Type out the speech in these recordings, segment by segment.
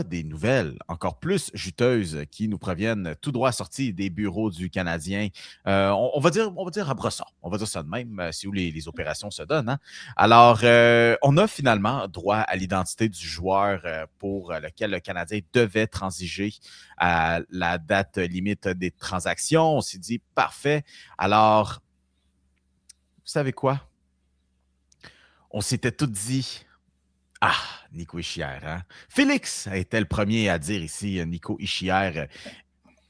des nouvelles encore plus juteuses qui nous proviennent tout droit sorties des bureaux du Canadien. On va dire à Brossard. On va dire ça de même, c'est où les opérations se donnent. Hein? Alors, on a finalement droit à l'identité du joueur pour lequel le Canadien devait transiger à la date limite des transactions. On s'est dit, parfait. Alors, vous savez quoi? On s'était tout dit, ah, Nico Hischier. Hein? Félix était le premier à dire ici, Nico Hischier.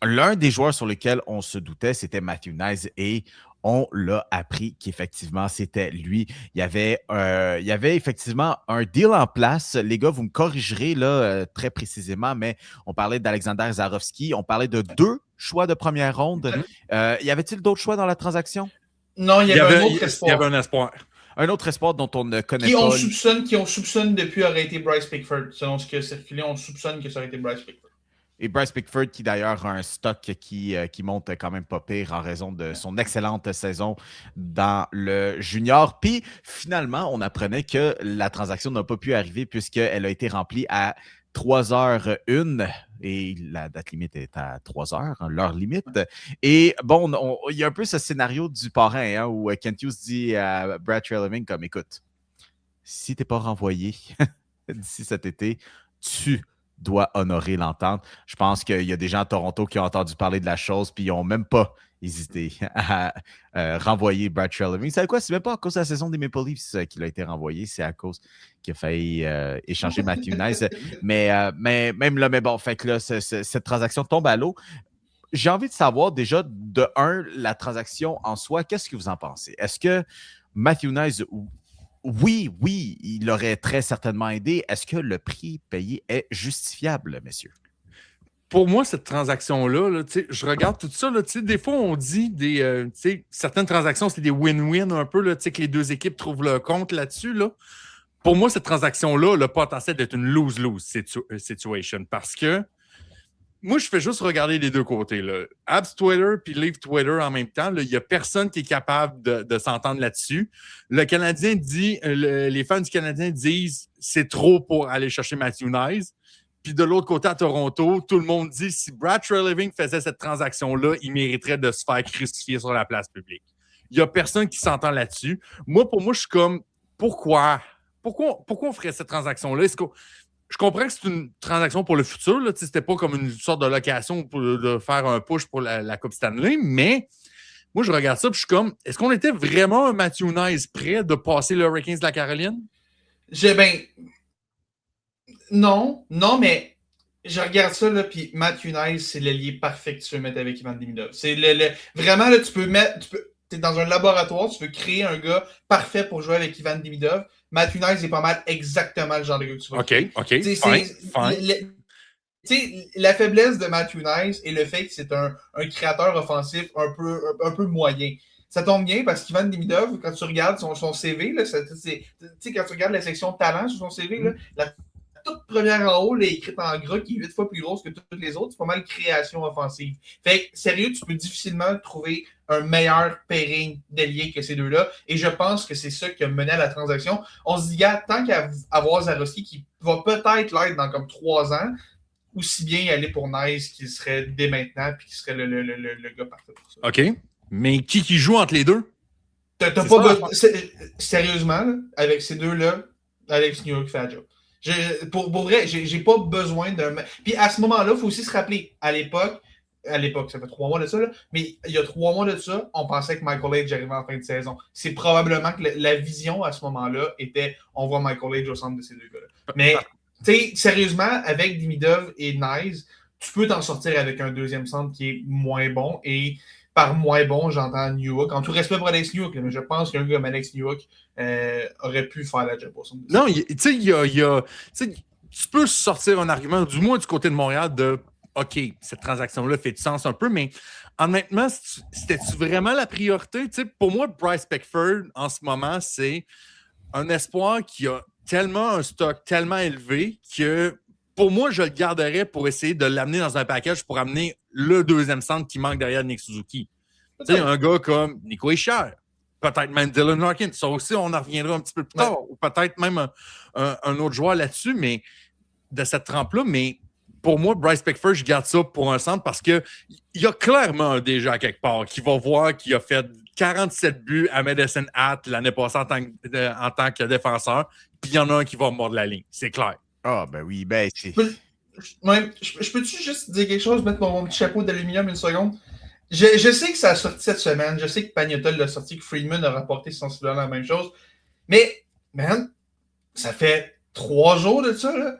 L'un des joueurs sur lesquels on se doutait, c'était Matthew Knies et on l'a appris qu'effectivement, c'était lui. Il y avait effectivement un deal en place. Les gars, vous me corrigerez là, très précisément, mais on parlait d'Alexander Zarovski. On parlait de 2 choix de première ronde. Y avait-il d'autres choix dans la transaction? Non, il y avait un autre espoir. Il y avait un espoir. Un autre espoir dont on ne connaît qui pas. Qui on soupçonne depuis aurait été Bryce Pickford. Selon ce qui a circulé, on soupçonne que ça aurait été Bryce Pickford. Et Bryce Pickford, qui d'ailleurs a un stock qui monte quand même pas pire en raison de son excellente saison dans le junior. Puis finalement, on apprenait que la transaction n'a pas pu arriver puisqu'elle a été remplie à 3h01 et la date limite est à 3h, hein, l'heure limite. Et bon, il y a un peu ce scénario du parrain hein, où Kent Hughes dit à Brad Treliving comme, écoute, si t'es pas renvoyé d'ici cet été, tu doit honorer l'entente. Je pense qu'il y a des gens à Toronto qui ont entendu parler de la chose puis ils n'ont même pas hésité à renvoyer Brad Treliving. Vous savez quoi? C'est même pas à cause de la saison des Maple Leafs qu'il a été renvoyé, c'est à cause qu'il a failli échanger Matthew Knies. Mais même là, mais bon, fait que là, cette transaction tombe à l'eau. J'ai envie de savoir déjà, de un, la transaction en soi, qu'est-ce que vous en pensez? Est-ce que Matthew Knies... Oui, il aurait très certainement aidé. Est-ce que le prix payé est justifiable, messieurs? Pour moi, cette transaction-là, là, je regarde tout ça. Là, des fois, on dit certaines transactions, c'est des win-win un peu, là, que les deux équipes trouvent leur compte là-dessus. Là. Pour moi, cette transaction-là a le potentiel d'être une lose-lose situation parce que moi, je fais juste regarder les deux côtés. Là. Abs Twitter puis Leave Twitter en même temps. Il n'y a personne qui est capable de s'entendre là-dessus. Le Canadien dit, les fans du Canadien disent c'est trop pour aller chercher Matthew Knies. Puis de l'autre côté, à Toronto, tout le monde dit si Brad Treliving faisait cette transaction-là, il mériterait de se faire crucifier sur la place publique. Il n'y a personne qui s'entend là-dessus. Pour moi, je suis comme pourquoi on ferait cette transaction-là? Je comprends que c'est une transaction pour le futur. Là, c'était pas comme une sorte de location pour de faire un push pour la Coupe Stanley, mais moi, je regarde ça et je suis comme, est-ce qu'on était vraiment un Matthew Knies prêt de passer le Hurricanes de la Caroline? Non, mais je regarde ça, là, puis Matthew Knies, c'est l'allié parfait que tu veux mettre avec Ivan Demidov. C'est vraiment, là, t'es dans un laboratoire, tu veux créer un gars parfait pour jouer avec Ivan Demidov. Matthew Knies est pas mal exactement le genre de gars que tu veux créer. OK, fine. La faiblesse de Matthew Knies est le fait que c'est un créateur offensif un peu moyen. Ça tombe bien parce qu'Ivan Demidov, quand tu regardes son CV, là, quand tu regardes la section talent sur son CV, là, la toute première en haut, là, écrite en gras, qui est 8 fois plus grosse que toutes les autres, c'est pas mal création offensive. Fait que, sérieux, tu peux difficilement trouver un meilleur pairing d'ailier que ces deux-là. Et je pense que c'est ça qui a mené à la transaction. On se dit, gars, tant qu'à avoir Zarovski qui va peut-être l'être dans comme 3 ans, aussi bien y aller pour Nice qui serait dès maintenant puis qui serait le gars parfait pour ça. OK. Mais qui joue entre les deux? Sérieusement, là, avec ces deux-là, Alex Newhook fait la job. Pour vrai, j'ai pas besoin d'un... Puis à ce moment-là, il faut aussi se rappeler, à l'époque, ça fait 3 mois de ça, là, mais il y a 3 mois de ça, on pensait que Michael Age arrivait en fin de saison. C'est probablement que la vision à ce moment-là était on voit Michael Age au centre de ces deux gars-là. Mais, tu sais, sérieusement, avec Demidov et Knies, tu peux t'en sortir avec un deuxième centre qui est moins bon. Et par moins bon, j'entends Newhook. En tout respect pour Alex Newhook, mais je pense qu'un gars comme Alex Newhook aurait pu faire la job au centre. Non, tu sais, tu peux sortir un argument, du moins du côté de Montréal, de OK, cette transaction-là fait du sens un peu, mais honnêtement, c'était-tu vraiment la priorité? Tu sais, pour moi, Bryce Pickford, en ce moment, c'est un espoir qui a tellement un stock tellement élevé que pour moi, je le garderais pour essayer de l'amener dans un package pour amener le deuxième centre qui manque derrière Nick Suzuki. Tu sais, un gars comme Nico Hischier, peut-être même Dylan Larkin. Ça aussi, on en reviendra un petit peu plus tard. Ou peut-être même un autre joueur là-dessus, mais cette trempe-là, mais pour moi, Bryce Pickford, je garde ça pour un centre parce qu'il y a clairement un déjà quelque part qui va voir qu'il a fait 47 buts à Medicine Hat l'année passée en tant que défenseur, puis il y en a un qui va mordre la ligne. C'est clair. Ah, ben oui, ben c'est... Je peux-tu juste dire quelque chose, mettre mon petit chapeau d'aluminium une seconde? Je sais que ça a sorti cette semaine, je sais que Pagnotta l'a sorti, que Friedman a rapporté sensiblement la même chose, mais, man, ça fait 3 jours de ça, là.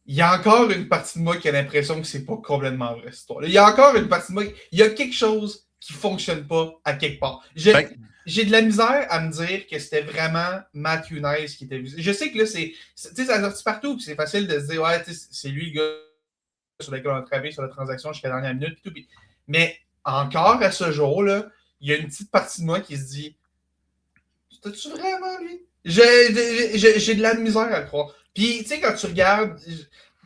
Il y a encore une partie de moi qui a l'impression que c'est pas complètement vrai, cette histoire. Il y a encore une partie de moi, il y a quelque chose qui fonctionne pas à quelque part. J'ai de la misère à me dire que c'était vraiment Matthew Nice qui était visé. Je sais que là, tu sais, ça a sorti partout, puis c'est facile de se dire, ouais, c'est lui le gars sur lequel on a travaillé sur la transaction jusqu'à la dernière minute, puis tout. Mais encore à ce jour-là, il y a une petite partie de moi qui se dit, c'était-tu vraiment lui? J'ai de la misère à le croire. Puis, tu sais, quand tu regardes,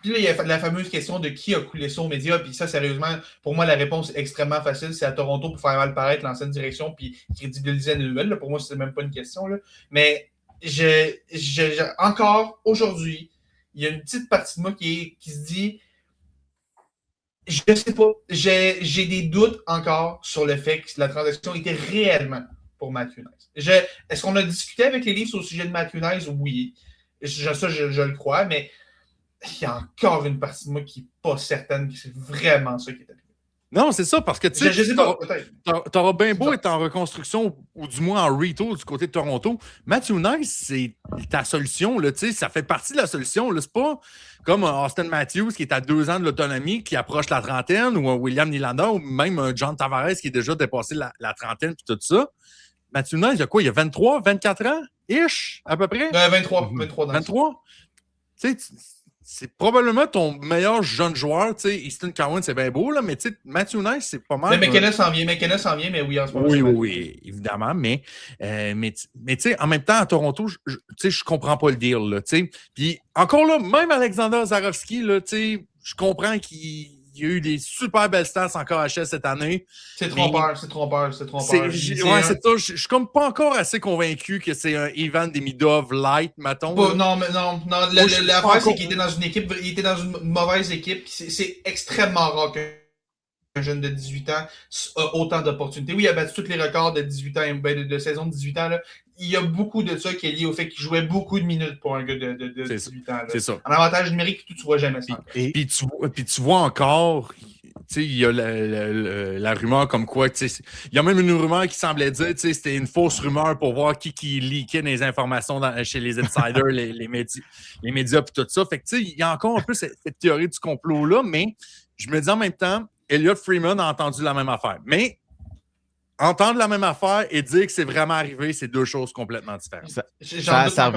puis là, il y a la fameuse question de qui a coulé ça aux médias, puis ça, sérieusement, pour moi, la réponse est extrêmement facile. C'est à Toronto pour faire mal paraître l'ancienne direction, puis crédibiliser la nouvelle. Là. Pour moi, c'est même pas une question. Là. Mais encore aujourd'hui, il y a une petite partie de moi qui se dit, je sais pas, j'ai des doutes encore sur le fait que la transaction était réellement pour Matthew Nice. Est-ce qu'on a discuté avec les Leafs au sujet de Matthew Nice? Oui. Ça, je le crois, mais il y a encore une partie de moi qui n'est pas certaine que c'est vraiment ça qui est arrivé. Non, c'est ça, parce que tu sais, t'auras bien beau être en reconstruction ou du moins en retool du côté de Toronto. Matthew Nice, c'est ta solution. Là, ça fait partie de la solution. Là, c'est pas comme Austin Matthews qui est à 2 ans de l'autonomie, qui approche la trentaine, ou un William Nylander, ou même un John Tavares qui est déjà dépassé la trentaine et tout ça. Matthew Nice, il y a quoi? Il y a 23, 24 ans? Ish, à peu près? 23. 23? Tu sais, c'est probablement ton meilleur jeune joueur. Tu sais, Easton Cowan, c'est bien beau, là, mais Matthew Nice, c'est pas mal. Mais McKenna s'en vient, mais oui, en ce moment. Oui, évidemment. Mais tu sais, en même temps, à Toronto, je comprends pas le deal. Là, puis encore là, même Alexander Zarovski, là, je comprends qu'il y a eu des super belles stats en KHL cette année. C'est trompeur. Ouais, c'est ça. Je suis comme pas encore assez convaincu que c'est un Ivan Demidov light, mettons. Non. L'affaire, c'est qu'il était dans une équipe, il était dans une mauvaise équipe. C'est extrêmement rare qu'un jeune de 18 ans a autant d'opportunités. Oui, il a battu tous les records de 18 ans, de saison de 18 ans. Là. Il y a beaucoup de ça qui est lié au fait qu'il jouait beaucoup de minutes pour un gars de 18 ans. Là. C'est ça. En avantage numérique, tu vois jamais ça. Puis tu vois encore, il y a la rumeur comme quoi, il y a même une rumeur qui semblait dire, c'était une fausse rumeur pour voir qui leakait les informations chez les insiders, les médias puis tout ça. Fait que il y a encore un peu cette théorie du complot-là, mais je me dis en même temps, Elliot Freeman a entendu la même affaire. Mais entendre la même affaire et dire que c'est vraiment arrivé, c'est deux choses complètement différentes. Ça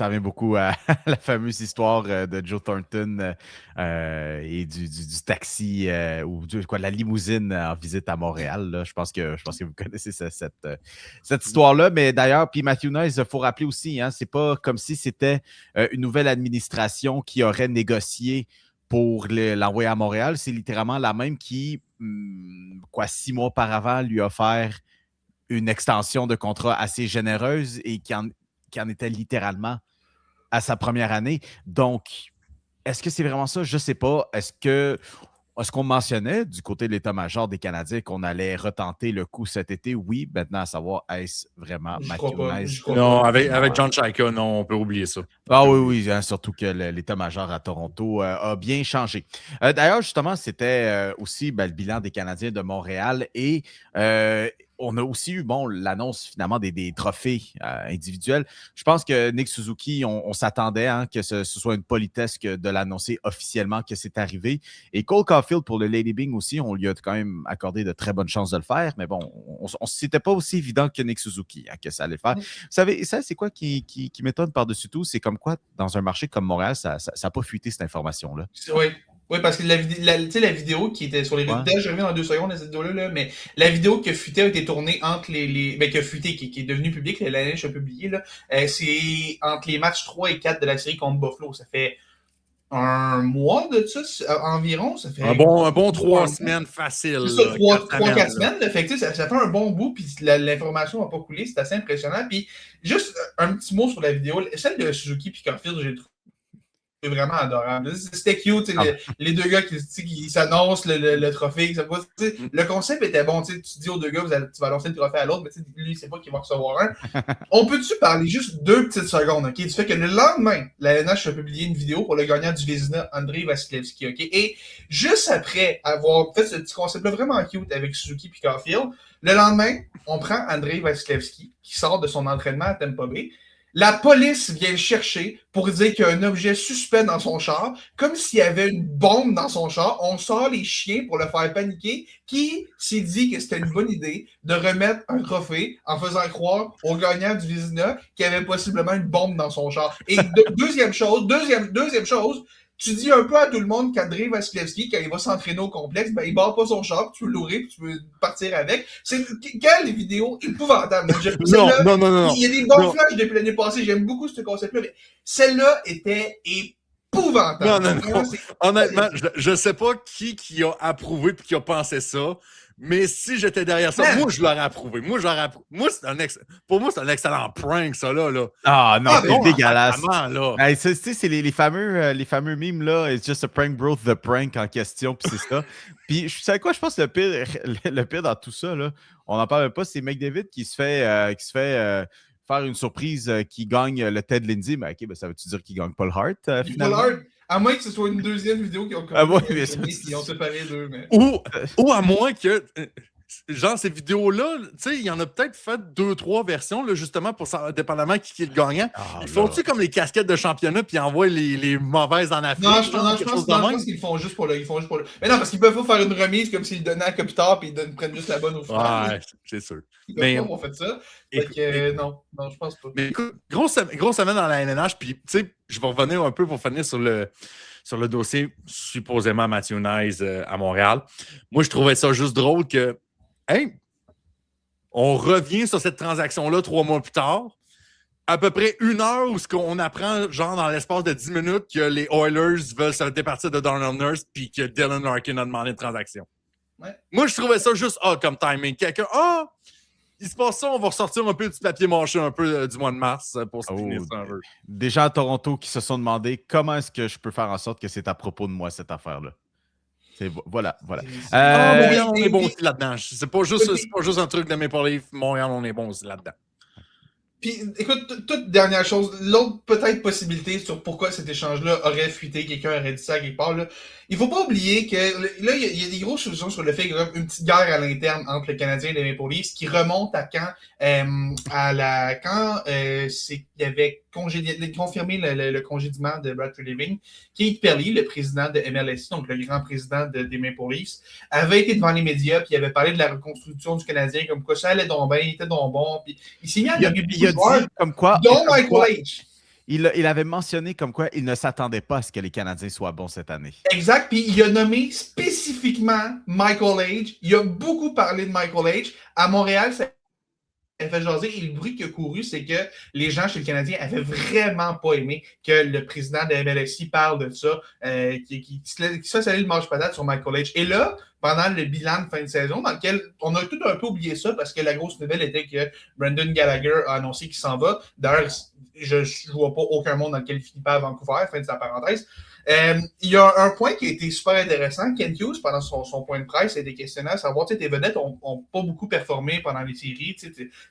revient beaucoup à la fameuse histoire de Joe Thornton et du taxi ou de la limousine en visite à Montréal. Là. Je pense que vous connaissez cette histoire-là. Mais d'ailleurs, puis Matthew Nice, il faut rappeler aussi, hein, c'est pas comme si c'était une nouvelle administration qui aurait négocié pour l'envoyer à Montréal. C'est littéralement la même qui, 6 mois auparavant, lui a offert une extension de contrat assez généreuse et qui en était littéralement à sa première année. Donc, est-ce que c'est vraiment ça? Je ne sais pas. Est-ce qu'on mentionnait du côté de l'état-major des Canadiens qu'on allait retenter le coup cet été? Oui, maintenant à savoir, est-ce vraiment Matthew Nice? Non, avec John Chaika, non, on peut oublier ça. Ah oui, hein, surtout que l'état-major à Toronto a bien changé. D'ailleurs, justement, c'était aussi le bilan des Canadiens de Montréal et on a aussi eu l'annonce finalement des trophées individuels. Je pense que Nick Suzuki, on s'attendait que ce soit une politesse que de l'annoncer officiellement que c'est arrivé. Et Cole Caulfield pour le Lady Byng aussi, on lui a quand même accordé de très bonnes chances de le faire. Mais bon, c'était pas aussi évident que Nick Suzuki que ça allait le faire. Vous savez, ça, c'est quoi qui m'étonne par-dessus tout? C'est comme quoi, dans un marché comme Montréal, ça n'a pas fuité cette information-là. Oui, parce que la vidéo qui était sur les réseaux, je reviens dans 2 secondes à cette vidéo-là, mais la vidéo que fuité a été tournée entre qui est devenue publique, la Neige a publié, là, c'est entre les matchs 3 et 4 de la série contre Buffalo. Ça fait un mois de ça environ. Ça fait un bon 3 semaines facile. C'est ça, 3-4 semaines. Là, fait que, ça fait un bon bout, puis l'information n'a pas coulé. C'est assez impressionnant. Puis juste un petit mot sur la vidéo. Celle de Suzuki et Caulfield, j'ai trouvé vraiment adorable. C'était cute, les deux gars qui s'annoncent le trophée. Le concept était bon. Tu dis aux deux gars, tu vas lancer le trophée à l'autre, mais lui, il sait pas qu'il va recevoir un. On peut-tu parler juste 2 petites secondes, OK? Du fait que le lendemain, la LNH a publié une vidéo pour le gagnant du Vézina, Andrei Vasilevski, OK? Et juste après avoir fait ce petit concept-là vraiment cute avec Suzuki et Caulfield, le lendemain, on prend Andrei Vasilevski, qui sort de son entraînement à Tampa Bay. La police vient le chercher pour dire qu'il y a un objet suspect dans son char, comme s'il y avait une bombe dans son char. On sort les chiens pour le faire paniquer, qui s'est dit que c'était une bonne idée de remettre un trophée en faisant croire au gagnant du Vézina qu'il y avait possiblement une bombe dans son char. Et deuxième chose, tu dis un peu à tout le monde qu'Andrei Vasilevski, quand il va s'entraîner au complexe, ben, il barre pas son char, tu peux l'ouvrir, tu peux partir avec. Quelle vidéo épouvantable. Non. Il y a des bons flashs depuis l'année passée, j'aime beaucoup ce concept-là, mais celle-là était épouvantable. Non. Honnêtement, je sais pas qui a approuvé et qui a pensé ça. Mais si j'étais derrière ça, moi, je l'aurais approuvé. Pour moi, c'est un excellent prank, ça, là. Ah, non, c'est dégueulasse. Là. Hey, c'est les fameux mimes, là. It's just a prank, bro, the prank en question, puis c'est ça. Puis, tu sais quoi, je pense que le pire dans tout ça, là, on n'en parle pas, c'est McDavid qui se fait faire une surprise qui gagne le Ted Lindsay. Mais OK, ben, ça veut-tu dire qu'il gagne Paul Hart, finalement? Paul Hart, à moins que ce soit une deuxième vidéo qui ont ils ont séparé deux. Mais... Ou à moins que... Genre, ces vidéos-là, tu sais, il y en a peut-être fait 2-3 versions, là, justement, pour ça, dépendamment qui est le gagnant. Ils font-tu comme les casquettes de championnat puis ils envoient les mauvaises en Afrique? Non, je pense qu'ils le font juste pour le. Mais non, parce qu'ils peuvent pas faire une remise comme s'ils le donnaient à Kopitar puis ils prennent juste la bonne au final. Ouais, c'est sûr. Ils peuvent pas fait ça. Non, je pense pas. Mais écoute, grosse semaine dans la LNH, puis tu sais, je vais revenir un peu pour finir sur le dossier supposément Matthew Knies à Montréal. Moi, je trouvais ça juste drôle que hey, on revient sur cette transaction-là 3 mois plus tard. À peu près 1 heure où on apprend, genre, dans l'espace de 10 minutes, que les Oilers veulent se départir de Darnell Nurse puis que Dylan Larkin a demandé une transaction. Ouais. Moi, je trouvais ça juste comme timing. Quelqu'un, il se passe ça, on va ressortir un peu du papier mâché un peu du mois de mars pour se finir ça un peu. Des gens à Toronto qui se sont demandé comment est-ce que je peux faire en sorte que c'est à propos de moi, cette affaire-là. Voilà. Montréal, on est bon aussi là-dedans. C'est pas juste un truc de Maple Leaf. Montréal, on est bon aussi là-dedans. Puis, écoute, toute dernière chose, l'autre peut-être possibilité sur pourquoi cet échange-là aurait fuité, quelqu'un aurait dit ça quelque part, là. Il faut pas oublier que, là, il y a des grosses solutions sur le fait qu'il y a une petite guerre à l'interne entre le Canadien et les Maple Leafs qui remonte à quand, il y avait confirmé le congédiement de Brad Treliving. Keith Perley, le président de MLSI, donc le grand président des Maple Leafs, avait été devant les médias puis il avait parlé de la reconstruction du Canadien, comme quoi ça allait donc bien, il était donc bon, puis il s'est mis à nommer beaucoup de joueurs, comme quoi, dont Michael H. Il avait mentionné comme quoi il ne s'attendait pas à ce que les Canadiens soient bons cette année. Exact, puis il a nommé spécifiquement Michael H. Il a beaucoup parlé de Michael H. À Montréal, ça a fait jaser. Et le bruit qui a couru, c'est que les gens chez le Canadien avaient vraiment pas aimé que le président de MLSI parle de ça, qui se fasse aller le manche-patate sur Michael H. Et là, pendant le bilan de fin de saison, dans lequel on a tout un peu oublié ça, parce que la grosse nouvelle était que Brendan Gallagher a annoncé qu'il s'en va. D'ailleurs, je ne vois pas aucun monde dans lequel il finit pas à Vancouver, fin de sa parenthèse. Il y a un point qui a été super intéressant. Ken Hughes, pendant son point de presse, a été questionné à savoir, tes vedettes n'ont pas beaucoup performé pendant les séries,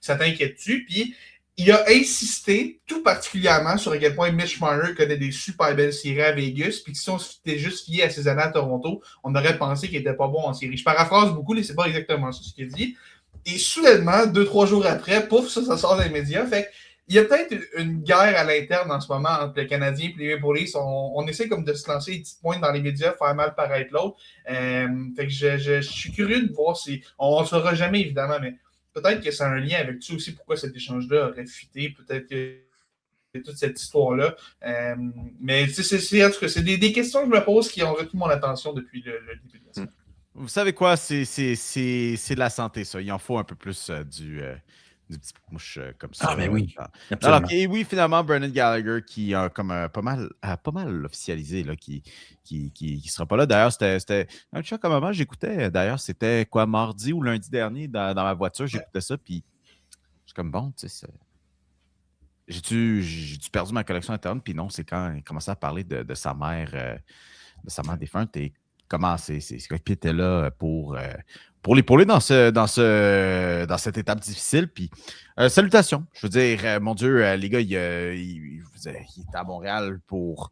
ça t'inquiète-tu? Puis, il a insisté tout particulièrement sur à quel point Mitch Marner connaît des super belles séries à Vegas, puis que si on s'était juste fié à ses années à Toronto, on aurait pensé qu'il n'était pas bon en série. Je paraphrase beaucoup, mais c'est pas exactement ça ce qu'il dit. Et soudainement, 2-3 jours après, pouf, ça sort dans les médias. Fait il y a peut-être une guerre à l'interne en ce moment entre le Canadien et les Maple Leafs. On essaie comme de se lancer des petites pointes dans les médias, faire mal paraître l'autre. Fait que je suis curieux de voir si... On ne saura jamais, évidemment, mais peut-être que c'est un lien avec tout aussi pourquoi cet échange-là aurait fuité. Peut-être que toute cette histoire-là. Mais en tout cas, c'est des questions que je me pose qui ont retenu mon attention depuis le début de la semaine. Vous savez quoi? C'est de la santé, ça. Il en faut un peu plus du petit mouche comme ça. Ah, ben oui. Alors, et oui, finalement, Brendan Gallagher qui a comme pas mal officialisé là, qui sera pas là. D'ailleurs, c'était un chat comme moment, j'écoutais. D'ailleurs, c'était quoi, mardi ou lundi dernier dans ma voiture, j'écoutais ça, puis je suis comme bon, tu sais, J'ai-tu perdu ma collection Internet? Puis non, c'est quand il commençait à parler de sa mère défunte et comment ses coéquipiers étaient là pour l'épauler dans cette étape difficile. Puis salutations. Je veux dire, mon Dieu, les gars, il était à Montréal pour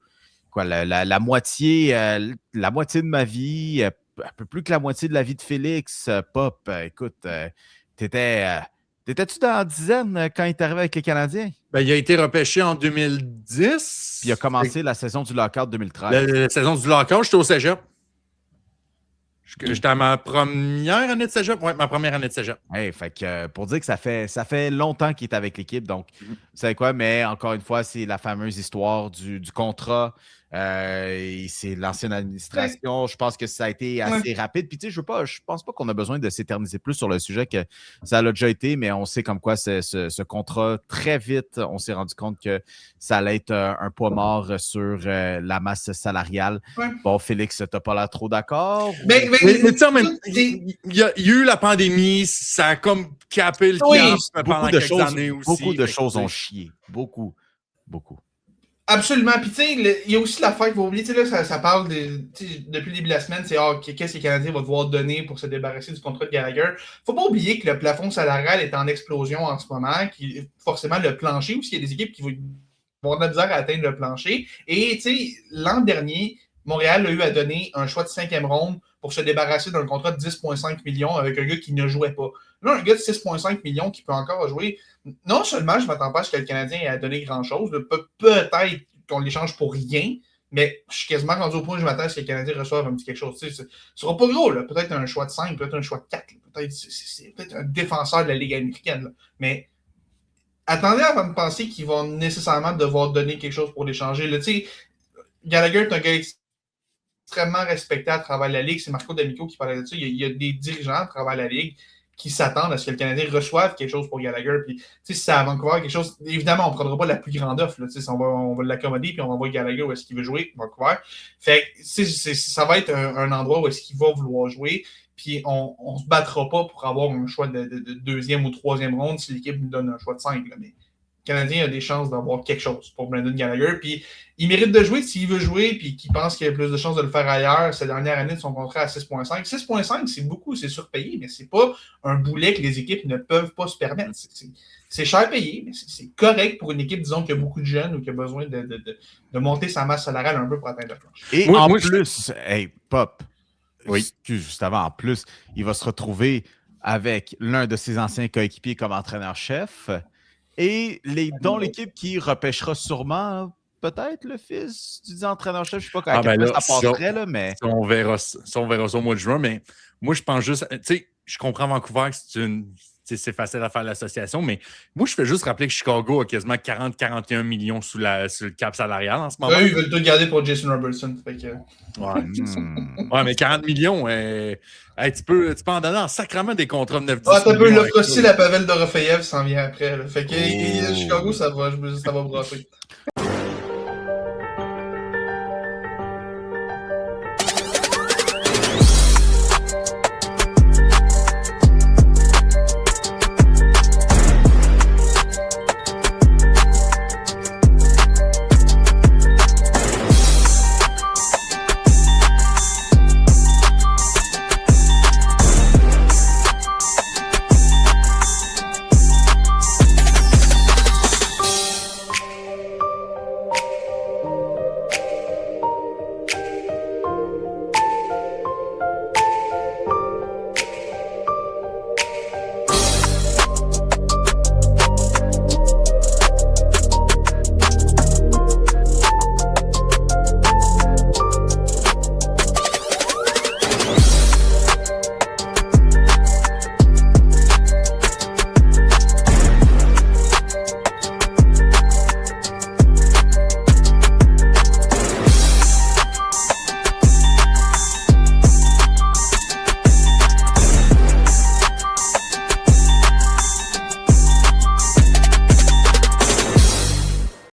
quoi, la moitié de ma vie, un peu plus que la moitié de la vie de Félix. Pop, écoute, t'étais-tu dans la dizaine quand il est arrivé avec les Canadiens? Ben, il a été repêché en 2010. Puis il a commencé la saison du lockout 2013. La saison du lockout, j'étais au cégep. J'étais à ma première année de cégep. Oui, ma première année de cégep. Hey, fait que pour dire que ça fait longtemps qu'il est avec l'équipe, donc vous savez quoi, mais encore une fois, c'est la fameuse histoire du contrat. Et c'est l'ancienne administration. Je pense que ça a été assez rapide. Puis tu sais, je pense pas qu'on a besoin de s'éterniser plus sur le sujet que ça l'a déjà été, mais on sait comme quoi ce contrat, très vite, on s'est rendu compte que ça allait être un poids mort sur la masse salariale. Ouais. Bon, Félix, t'as pas l'air trop d'accord? Mais tu sais, il y a eu la pandémie, ça a comme capé le cap pendant quelques années aussi. Beaucoup de choses ont chié. Beaucoup. Absolument. Puis, tu sais, il y a aussi l'affaire qu'il faut oublier. Tu sais, là, ça parle depuis le début de la semaine, c'est qu'est-ce que les Canadiens vont devoir donner pour se débarrasser du contrat de Gallagher. Faut pas oublier que le plafond salarial est en explosion en ce moment, forcément le plancher, aussi, il y a des équipes qui vont avoir de la misère à atteindre le plancher. Et, tu sais, l'an dernier, Montréal a eu à donner un choix de 5e ronde pour se débarrasser d'un contrat de 10,5 millions avec un gars qui ne jouait pas. Là, un gars de 6,5 millions qui peut encore jouer, non seulement je ne m'attends pas à ce que le Canadien ait à donner grand-chose, peut-être qu'on l'échange pour rien, mais je suis quasiment rendu au point où je m'attends à ce que le Canadien reçoive un petit quelque chose. Ce ne sera pas gros, là. Peut-être un choix de 5, peut-être un choix de 4, c'est peut-être un défenseur de la Ligue américaine. Là. Mais attendez avant de penser qu'ils vont nécessairement devoir donner quelque chose pour l'échanger. Gallagher est un gars extrêmement respecté à travers la Ligue. C'est Marco D'Amico qui parlait de ça. Il y a des dirigeants à travers la Ligue qui s'attendent à ce que le Canadien reçoive quelque chose pour Gallagher. Puis, si c'est à Vancouver, quelque chose, évidemment, on ne prendra pas la plus grande offre. Là, on va l'accommoder puis on va envoyer Gallagher où est-ce qu'il veut jouer, Vancouver. Fait que, ça va être un endroit où est-ce qu'il va vouloir jouer. Puis, on ne se battra pas pour avoir un choix de 2e ou 3e ronde si l'équipe nous donne un choix de 5. Là, mais le Canadien a des chances d'avoir quelque chose pour Brendan Gallagher. Puis, il mérite de jouer s'il veut jouer puis qu'il pense qu'il a plus de chances de le faire ailleurs sa dernière année de son contrat à 6,5. 6,5, c'est beaucoup, c'est surpayé, mais c'est pas un boulet que les équipes ne peuvent pas se permettre. C'est cher payé, mais c'est correct pour une équipe, disons, qui a beaucoup de jeunes ou qui a besoin de monter sa masse salariale un peu pour atteindre la planche. Et plus, Pop, excuse, juste avant, en plus, il va se retrouver avec l'un de ses anciens coéquipiers comme entraîneur-chef et dont l'équipe qui repêchera sûrement peut-être le fils du entraîneur-chef. Je ne sais pas quand ça passerait, là, mais... On verra ça au mois de juin, mais moi, je pense juste... Tu sais, je comprends Vancouver que c'est facile à faire l'association, mais moi, je fais juste rappeler que Chicago a quasiment 40-41 millions sur le cap salarial en ce moment. Oui, ils veulent tout garder pour Jason Robertson. Fait que... Ouais, mais 40 millions, tu peux en donner en sacrament des contrats de 9-10 t'as peu l'offre aussi, la Pavel Dorofeyev s'en vient après. Là. Fait que Chicago, ça va brasser.